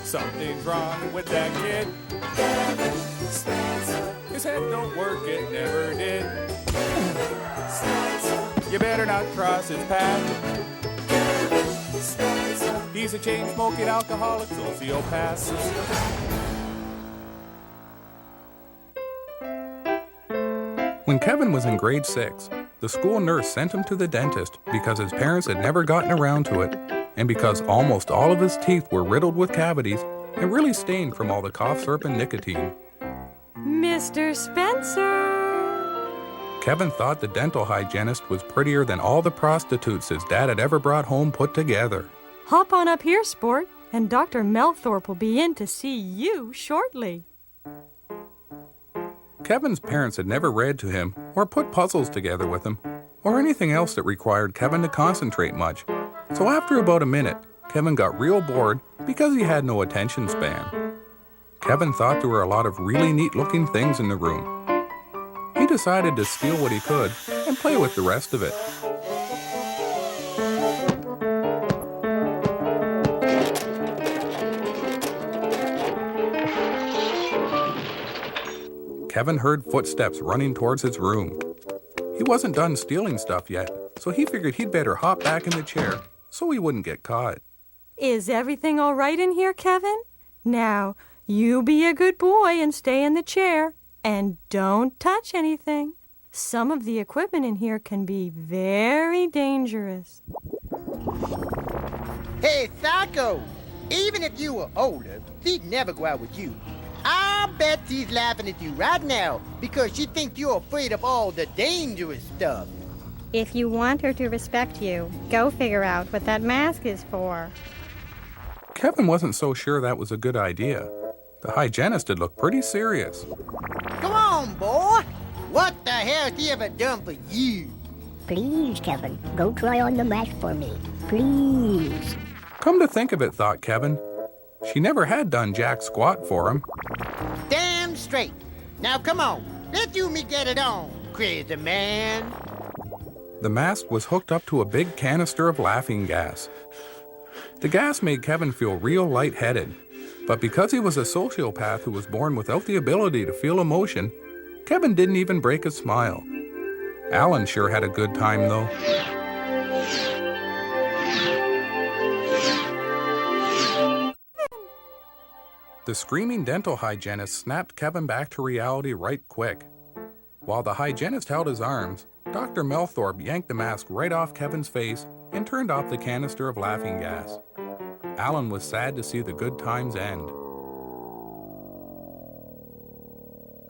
Something's wrong with that kid. His head don't work, it never did. You better not cross his path. He's a chain-smoking alcoholic sociopath. When Kevin was in grade 6, the school nurse sent him to the dentist because his parents had never gotten around to it, and because almost all of his teeth were riddled with cavities and really stained from all the cough syrup and nicotine. Mr. Spencer! Kevin thought the dental hygienist was prettier than all the prostitutes his dad had ever brought home put together. Hop on up here, sport, and Dr. Melthorpe will be in to see you shortly. Kevin's parents had never read to him or put puzzles together with him or anything else that required Kevin to concentrate much. So after about a minute, Kevin got real bored because he had no attention span. Kevin thought there were a lot of really neat-looking things in the room. He decided to steal what he could and play with the rest of it. Kevin heard footsteps running towards his room. He wasn't done stealing stuff yet, so he figured he'd better hop back in the chair so he wouldn't get caught. Is everything all right in here, Kevin? Now, you be a good boy and stay in the chair, and don't touch anything. Some of the equipment in here can be very dangerous. Hey, Psycho! Even if you were older, she'd never go out with you. I'll bet she's laughing at you right now because she thinks you're afraid of all the dangerous stuff. If you want her to respect you, go figure out what that mask is for. Kevin wasn't so sure that was a good idea. The hygienist had looked pretty serious. Come on, boy! What the hell has she ever done for you? Please, Kevin, go try on the mask for me. Please. Come to think of it, thought Kevin, she never had done jack squat for him. Damn straight. Now come on, let you me get it on, crazy man. The mask was hooked up to a big canister of laughing gas. The gas made Kevin feel real lightheaded, but because he was a sociopath who was born without the ability to feel emotion, Kevin didn't even break a smile. Alan sure had a good time, though. The screaming dental hygienist snapped Kevin back to reality right quick. While the hygienist held his arms, Dr. Melthorpe yanked the mask right off Kevin's face and turned off the canister of laughing gas. Alan was sad to see the good times end.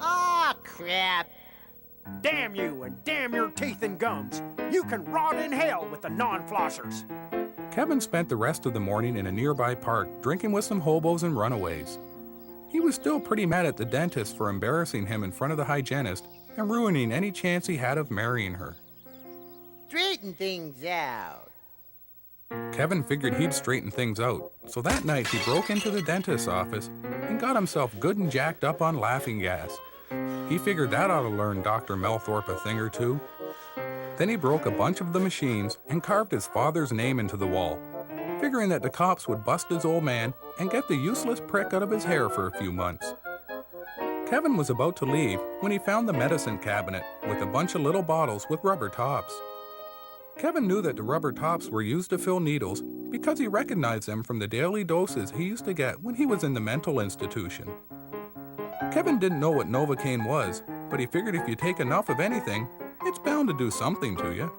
Ah, crap. Damn you and damn your teeth and gums. You can rot in hell with the non-flossers. Kevin spent the rest of the morning in a nearby park drinking with some hobos and runaways. He was still pretty mad at the dentist for embarrassing him in front of the hygienist and ruining any chance he had of marrying her. Straighten things out. Kevin figured he'd straighten things out, so that night he broke into the dentist's office and got himself good and jacked up on laughing gas. He figured that ought to learn Dr. Melthorpe a thing or two. Then he broke a bunch of the machines and carved his father's name into the wall, figuring that the cops would bust his old man and get the useless prick out of his hair for a few months. Kevin was about to leave when he found the medicine cabinet with a bunch of little bottles with rubber tops. Kevin knew that the rubber tops were used to fill needles because he recognized them from the daily doses he used to get when he was in the mental institution. Kevin didn't know what Novocaine was, but he figured if you take enough of anything, it's bound to do something to you.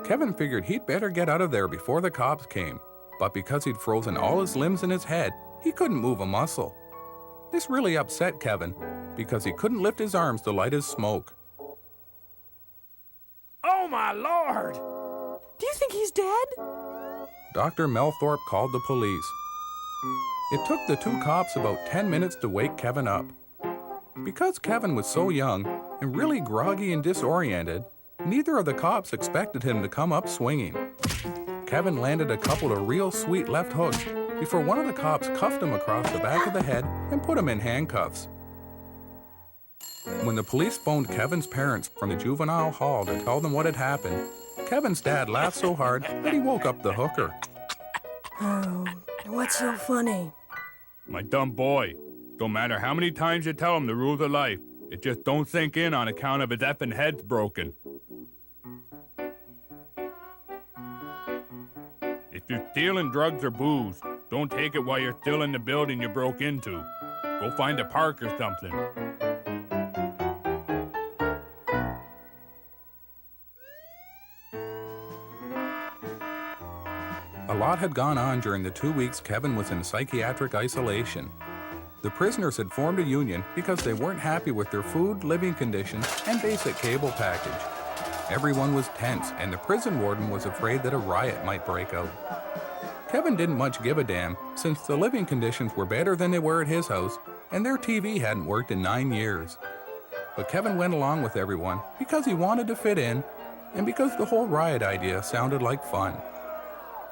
Kevin figured he'd better get out of there before the cops came, but because he'd frozen all his limbs in his head, he couldn't move a muscle. This really upset Kevin because he couldn't lift his arms to light his smoke. Oh my lord! Do you think he's dead? Dr. Melthorpe called the police. It took the two cops about 10 minutes to wake Kevin up. Because Kevin was so young and really groggy and disoriented, neither of the cops expected him to come up swinging. Kevin landed a couple of real sweet left hooks before one of the cops cuffed him across the back of the head and put him in handcuffs. When the police phoned Kevin's parents from the juvenile hall to tell them what had happened, Kevin's dad laughed so hard that he woke up the hooker. Oh, what's so funny? My dumb boy. Don't matter how many times you tell him the rules of life, it just don't sink in on account of his effing head's broken. If you're stealing drugs or booze, don't take it while you're still in the building you broke into. Go find a park or something. A lot had gone on during the 2 weeks Kevin was in psychiatric isolation. The prisoners had formed a union because they weren't happy with their food, living conditions, and basic cable package. Everyone was tense, and the prison warden was afraid that a riot might break out. Kevin didn't much give a damn, since the living conditions were better than they were at his house, and their TV hadn't worked in 9 years. But Kevin went along with everyone because he wanted to fit in, and because the whole riot idea sounded like fun.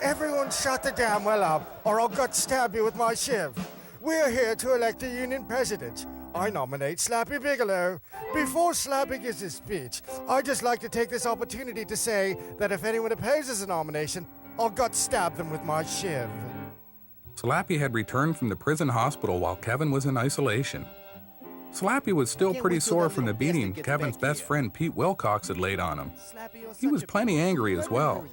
Everyone shut the damn well up, or I'll gut stab you with my shiv. We're here to elect a union president. I nominate Slappy Bigelow. Before Slappy gives his speech, I'd just like to take this opportunity to say that if anyone opposes the nomination, I'll gut stab them with my shiv. Slappy had returned from the prison hospital while Kevin was in isolation. Slappy was still pretty sore from the beating Kevin's best friend Pete Wilcox had laid on him. He was plenty angry as well.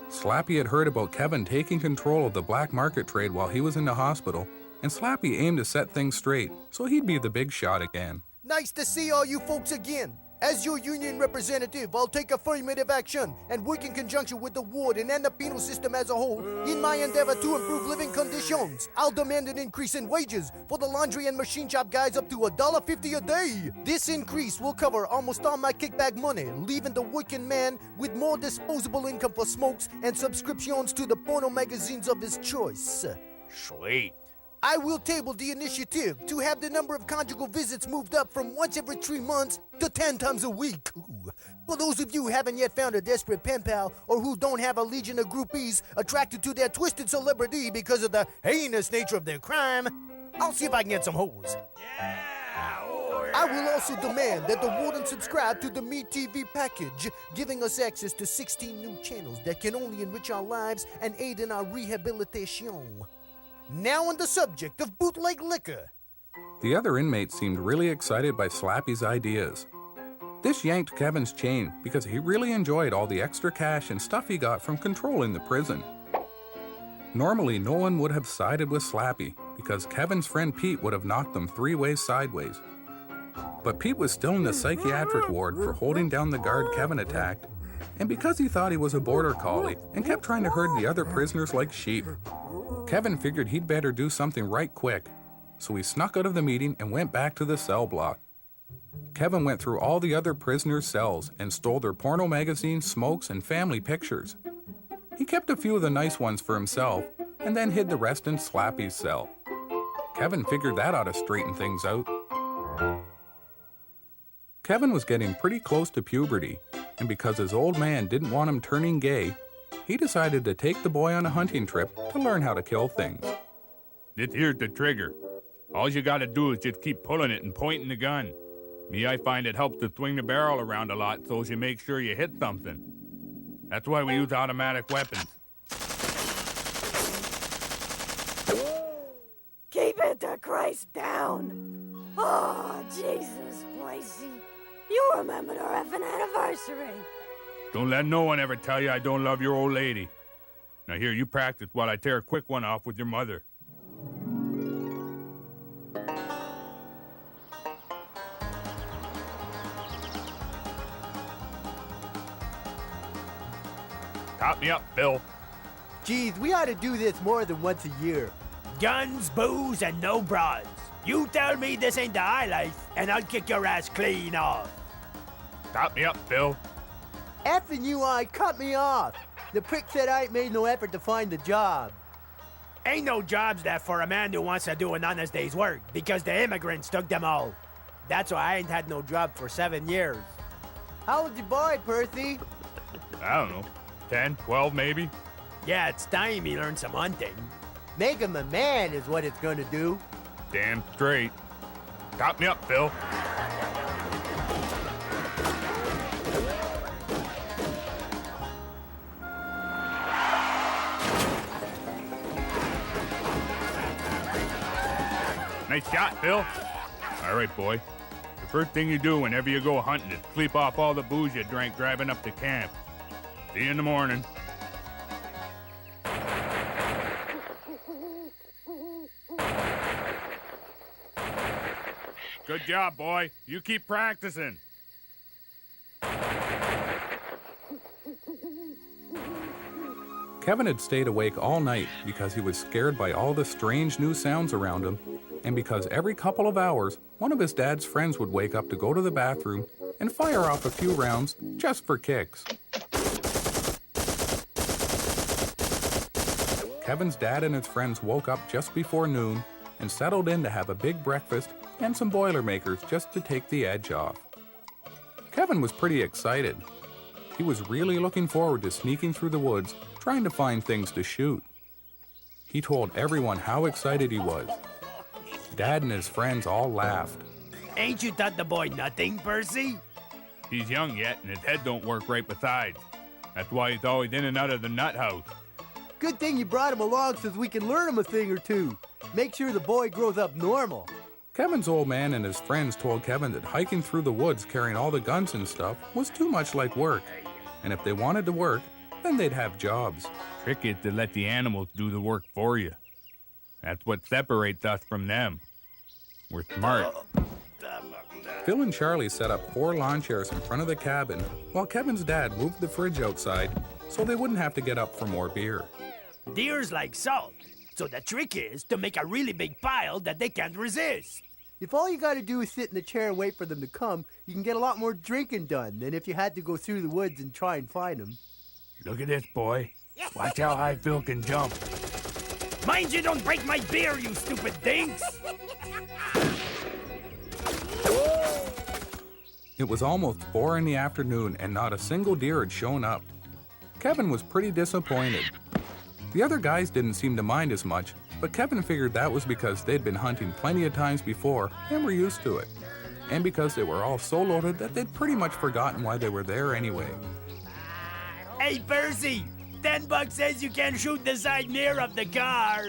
Slappy had heard about Kevin taking control of the black market trade while he was in the hospital, and Slappy aimed to set things straight so he'd be the big shot again. Nice to see all you folks again. As your union representative, I'll take affirmative action and work in conjunction with the warden and the penal system as a whole in my endeavor to improve living conditions. I'll demand an increase in wages for the laundry and machine shop guys up to $1.50 a day. This increase will cover almost all my kickback money, leaving the working man with more disposable income for smokes and subscriptions to the porno magazines of his choice. Sweet. I will table the initiative to have the number of conjugal visits moved up from once every 3 months to 10 times a week. Ooh. For those of you who haven't yet found a desperate pen pal or who don't have a legion of groupies attracted to their twisted celebrity because of the heinous nature of their crime, I'll see if I can get some hoes. I will also demand that the warden subscribe to the Me TV package, giving us access to 16 new channels that can only enrich our lives and aid in our rehabilitation. Now on the subject of bootleg liquor. The other inmates seemed really excited by Slappy's ideas. This yanked Kevin's chain because he really enjoyed all the extra cash and stuff he got from controlling the prison. Normally, no one would have sided with Slappy because Kevin's friend Pete would have knocked them 3 ways sideways. But Pete was still in the psychiatric ward for holding down the guard Kevin attacked, and because he thought he was a border collie and kept trying to herd the other prisoners like sheep. Kevin figured he'd better do something right quick, so he snuck out of the meeting and went back to the cell block. Kevin went through all the other prisoners' cells and stole their porno magazines, smokes, and family pictures. He kept a few of the nice ones for himself and then hid the rest in Slappy's cell. Kevin figured that ought to straighten things out. Kevin was getting pretty close to puberty, and because his old man didn't want him turning gay, he decided to take the boy on a hunting trip to learn how to kill things. This here's the trigger. All you gotta do is just keep pulling it and pointing the gun. Me, I find it helps to swing the barrel around a lot so as you make sure you hit something. That's why we use automatic weapons. Keep it to Christ down. Oh, Jesus, Boise. You remembered our effing anniversary. Don't let no one ever tell you I don't love your old lady. Now here, you practice while I tear a quick one off with your mother. Top me up, Bill. Geez, we ought to do this more than once a year. Guns, booze, and no bras. You tell me this ain't the high life, and I'll kick your ass clean off. Top me up, Bill. Effing you, I cut me off. The prick said I ain't made no effort to find a job. Ain't no jobs there for a man who wants to do an honest day's work, because the immigrants took them all. That's why I ain't had no job for 7 years. How old's your boy, Percy? I don't know, 10, 12 maybe? Yeah, it's time he learned some hunting. Make him a man is what it's gonna do. Damn straight. Top me up, Bill. Nice shot, Phil. All right, boy. The first thing you do whenever you go hunting is sleep off all the booze you drank driving up to camp. See you in the morning. Good job, boy. You keep practicing. Kevin had stayed awake all night because he was scared by all the strange new sounds around him, and because every couple of hours, one of his dad's friends would wake up to go to the bathroom and fire off a few rounds just for kicks. Kevin's dad and his friends woke up just before noon and settled in to have a big breakfast and some Boilermakers just to take the edge off. Kevin was pretty excited. He was really looking forward to sneaking through the woods, trying to find things to shoot. He told everyone how excited he was. Dad and his friends all laughed. Ain't you taught the boy nothing, Percy? He's young yet, and his head don't work right besides. That's why he's always in and out of the nut house. Good thing you brought him along so we can learn him a thing or two. Make sure the boy grows up normal. Kevin's old man and his friends told Kevin that hiking through the woods carrying all the guns and stuff was too much like work, and if they wanted to work, then they'd have jobs. Trick is to let the animals do the work for you. That's what separates us from them. We're smart. Phil and Charlie set up 4 lawn chairs in front of the cabin while Kevin's dad moved the fridge outside so they wouldn't have to get up for more beer. Deers like salt, so the trick is to make a really big pile that they can't resist. If all you gotta do is sit in the chair and wait for them to come, you can get a lot more drinking done than if you had to go through the woods and try and find them. Look at this, boy. Watch how high Phil can jump. Mind you don't break my beer, you stupid dinks! It was almost 4 in the afternoon and not a single deer had shown up. Kevin was pretty disappointed. The other guys didn't seem to mind as much, but Kevin figured that was because they'd been hunting plenty of times before and were used to it, and because they were all so loaded that they'd pretty much forgotten why they were there anyway. Hey, Percy! $10 says you can shoot the side mirror of the car.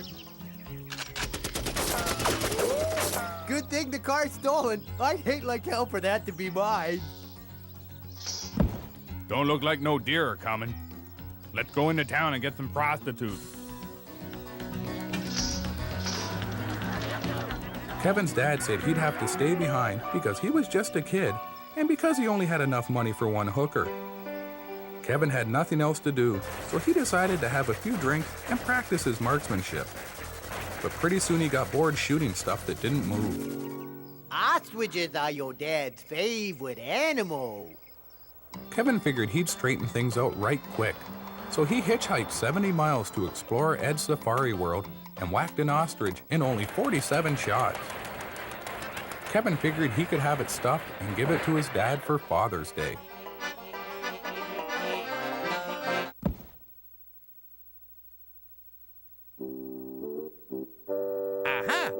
Good thing the car's stolen. I'd hate like hell for that to be mine. Don't look like no deer are coming. Let's go into town and get some prostitutes. Kevin's dad said he'd have to stay behind because he was just a kid and because he only had enough money for one hooker. Kevin had nothing else to do, so he decided to have a few drinks and practice his marksmanship. But pretty soon he got bored shooting stuff that didn't move. Ostriches are your dad's favorite animal. Kevin figured he'd straighten things out right quick, so he hitchhiked 70 miles to explore Ed's Safari World and whacked an ostrich in only 47 shots. Kevin figured he could have it stuffed and give it to his dad for Father's Day. Aha!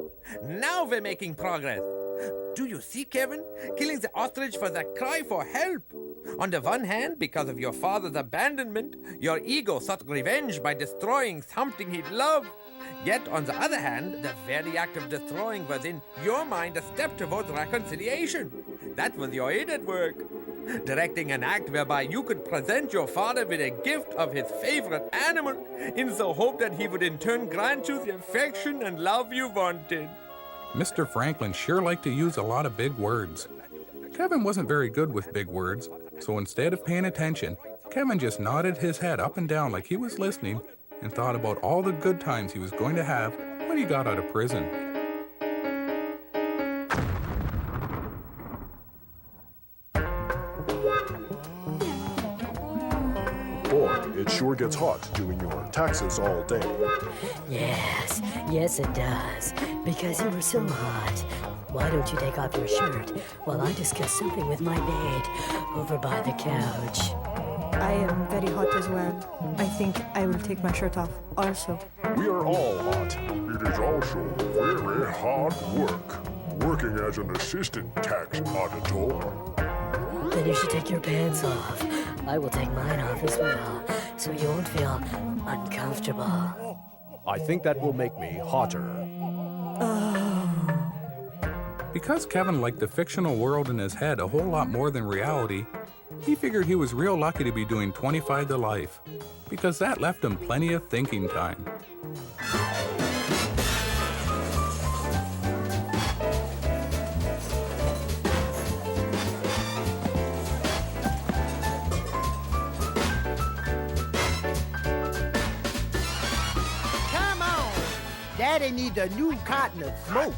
Now we're making progress. Do you see, Kevin? Killing the ostrich was a cry for help. On the one hand, because of your father's abandonment, your ego sought revenge by destroying something he loved. Yet, on the other hand, the very act of destroying was in your mind a step towards reconciliation. That was your aid at work. Directing an act whereby you could present your father with a gift of his favorite animal in the hope that he would in turn grant you the affection and love you wanted. Mr. Franklin sure liked to use a lot of big words. Kevin wasn't very good with big words, so instead of paying attention, Kevin just nodded his head up and down like he was listening and thought about all the good times he was going to have when he got out of prison. Boy, it sure gets hot doing your taxes all day. Yes, it does. Because you were so hot. Why don't you take off your shirt while I discuss something with my maid over by the couch? I am very hot as well. I think I will take my shirt off also. We are all hot. It is also very hard work. working as an assistant tax auditor. Then you should take your pants off. I will take mine off as well, so you won't feel uncomfortable. I think that will make me hotter. Because Kevin liked the fictional world in his head a whole lot more than reality, he figured he was real lucky to be doing 25 to life, because that left him plenty of thinking time. Come on! Daddy needs a new carton of smoke.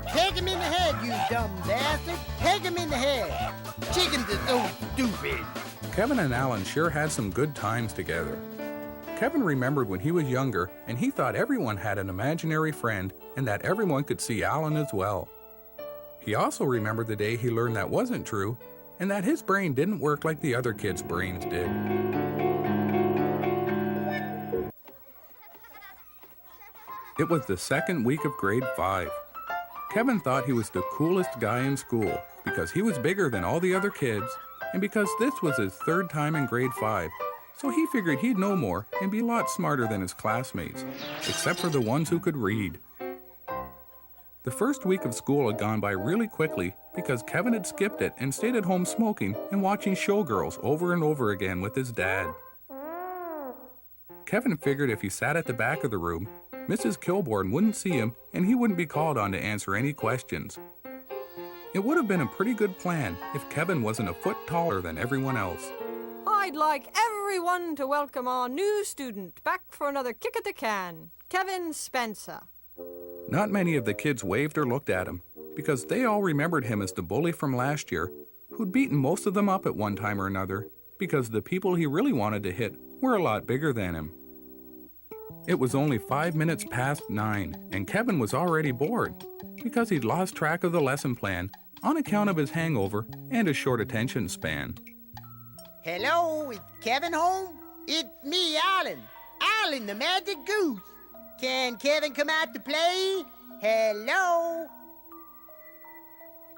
Peg him in the head, you dumb bastard! Peg him in the head! Chickens are so stupid! Kevin and Alan sure had some good times together. Kevin remembered when he was younger and he thought everyone had an imaginary friend and that everyone could see Alan as well. He also remembered the day he learned that wasn't true and that his brain didn't work like the other kids' brains did. It was the second week of grade 5. Kevin thought he was the coolest guy in school because he was bigger than all the other kids and because this was his third time in grade 5, so he figured he'd know more and be a lot smarter than his classmates, except for the ones who could read. The first week of school had gone by really quickly because Kevin had skipped it and stayed at home smoking and watching Showgirls over and over again with his dad. Kevin figured if he sat at the back of the room, Mrs. Kilborn wouldn't see him and he wouldn't be called on to answer any questions. It would have been a pretty good plan if Kevin wasn't a foot taller than everyone else. I'd like everyone to welcome our new student back for another kick at the can, Kevin Spencer. Not many of the kids waved or looked at him because they all remembered him as the bully from last year who'd beaten most of them up at one time or another because the people he really wanted to hit were a lot bigger than him. It was only 5 minutes past 9, and Kevin was already bored because he'd lost track of the lesson plan on account of his hangover and his short attention span. Hello, is Kevin home? It's me, Alan. Alan, the magic goose. Can Kevin come out to play? Hello?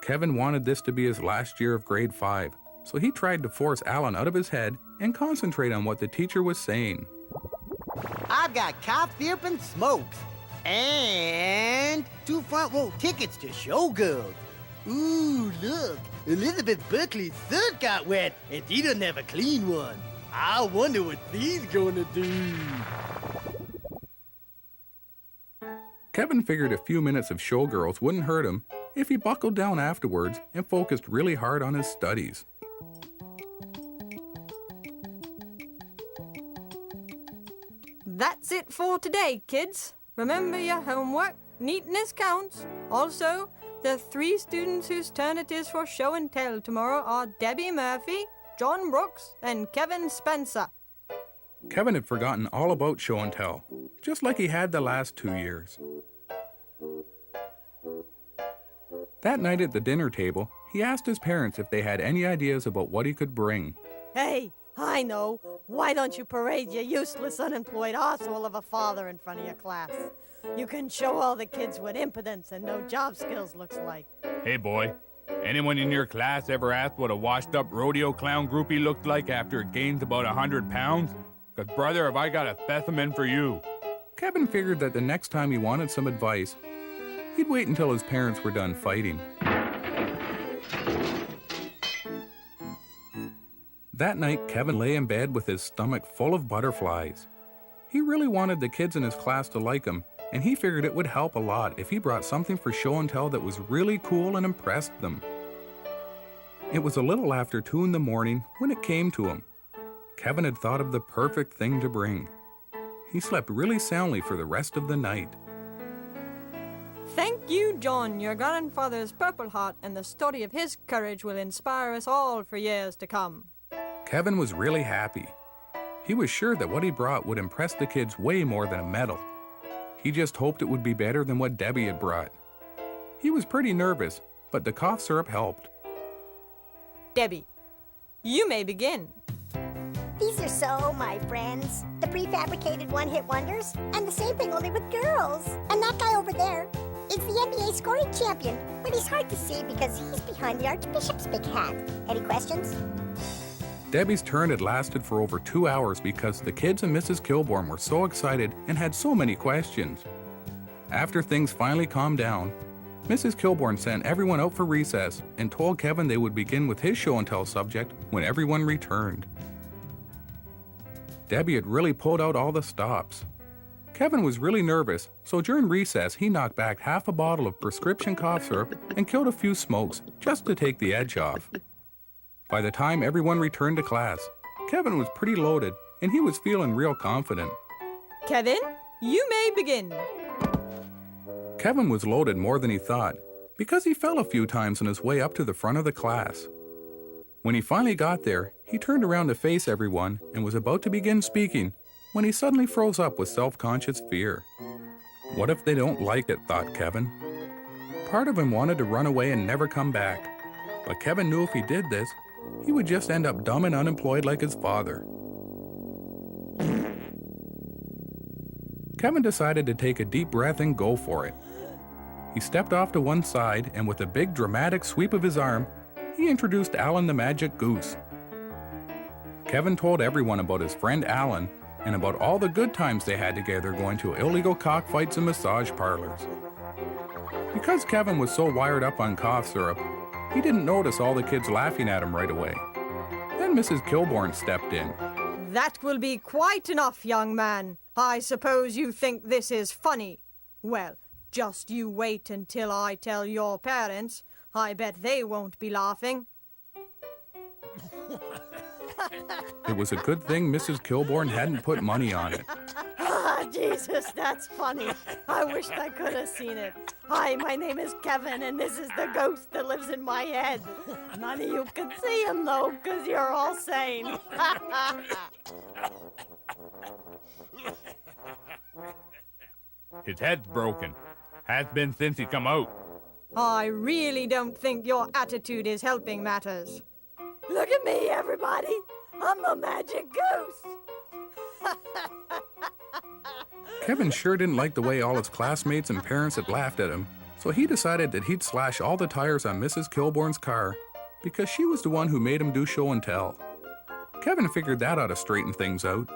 Kevin wanted this to be his last year of grade 5, so he tried to force Alan out of his head and concentrate on what the teacher was saying. I've got coffee and smokes. And 2 front row tickets to Showgirls. Ooh, look. Elizabeth Berkley's shirt got wet, and she doesn't have a clean one. I wonder what she's gonna do. Kevin figured a few minutes of Showgirls wouldn't hurt him if he buckled down afterwards and focused really hard on his studies. That's it for today, kids. Remember your homework. Neatness counts. Also, the 3 students whose turn it is for show and tell tomorrow are Debbie Murphy, John Brooks, and Kevin Spencer. Kevin had forgotten all about show and tell, just like he had the last 2 years. That night at the dinner table, he asked his parents if they had any ideas about what he could bring. Hey, I know. Why don't you parade your useless, unemployed arsehole of a father in front of your class? You can show all the kids what impotence and no job skills looks like. Hey, boy. Anyone in your class ever asked what a washed-up rodeo clown groupie looked like after it gains about 100 pounds? 'Cause, brother, have I got a specimen for you. Kevin figured that the next time he wanted some advice, he'd wait until his parents were done fighting. That night, Kevin lay in bed with his stomach full of butterflies. He really wanted the kids in his class to like him, and he figured it would help a lot if he brought something for show and tell that was really cool and impressed them. It was a little after 2 in the morning when it came to him. Kevin had thought of the perfect thing to bring. He slept really soundly for the rest of the night. Thank you, John. Your grandfather's Purple Heart and the story of his courage will inspire us all for years to come. Kevin was really happy. He was sure that what he brought would impress the kids way more than a medal. He just hoped it would be better than what Debbie had brought. He was pretty nervous, but the cough syrup helped. Debbie, you may begin. These are so my friends. The the prefabricated one-hit wonders. And the same thing only with girls. And that guy over there is the NBA scoring champion, but he's hard to see because he's behind the Archbishop's big hat. Any questions? Debbie's turn had lasted for over 2 hours because the kids and Mrs. Kilborn were so excited and had so many questions. After things finally calmed down, Mrs. Kilborn sent everyone out for recess and told Kevin they would begin with his show and tell subject when everyone returned. Debbie had really pulled out all the stops. Kevin was really nervous, so during recess he knocked back half a bottle of prescription cough syrup and killed a few smokes just to take the edge off. By the time everyone returned to class, Kevin was pretty loaded and he was feeling real confident. Kevin, you may begin. Kevin was loaded more than he thought because he fell a few times on his way up to the front of the class. When he finally got there, he turned around to face everyone and was about to begin speaking when he suddenly froze up with self-conscious fear. What if they don't like it, thought Kevin. Part of him wanted to run away and never come back, but Kevin knew if he did this, he would just end up dumb and unemployed like his father. Kevin decided to take a deep breath and go for it. He stepped off to one side and with a big dramatic sweep of his arm, he introduced Alan the Magic Goose. Kevin told everyone about his friend Alan and about all the good times they had together going to illegal cockfights and massage parlors. Because Kevin was so wired up on cough syrup, he didn't notice all the kids laughing at him right away. Then Mrs. Kilborn stepped in. That will be quite enough, young man. I suppose you think this is funny. Well, just you wait until I tell your parents. I bet they won't be laughing. It was a good thing Mrs. Kilborn hadn't put money on it. Ah, Jesus, that's funny. I wish I could have seen it. Hi, my name is Kevin, and this is the ghost that lives in my head. None of you can see him, though, because you're all sane. His head's broken. Has been since he come out. I really don't think your attitude is helping matters. Look at me, everybody. I'm the magic goose. Kevin sure didn't like the way all his classmates and parents had laughed at him, so he decided that he'd slash all the tires on Mrs. Kilborn's car because she was the one who made him do show and tell. Kevin figured that ought to straighten things out.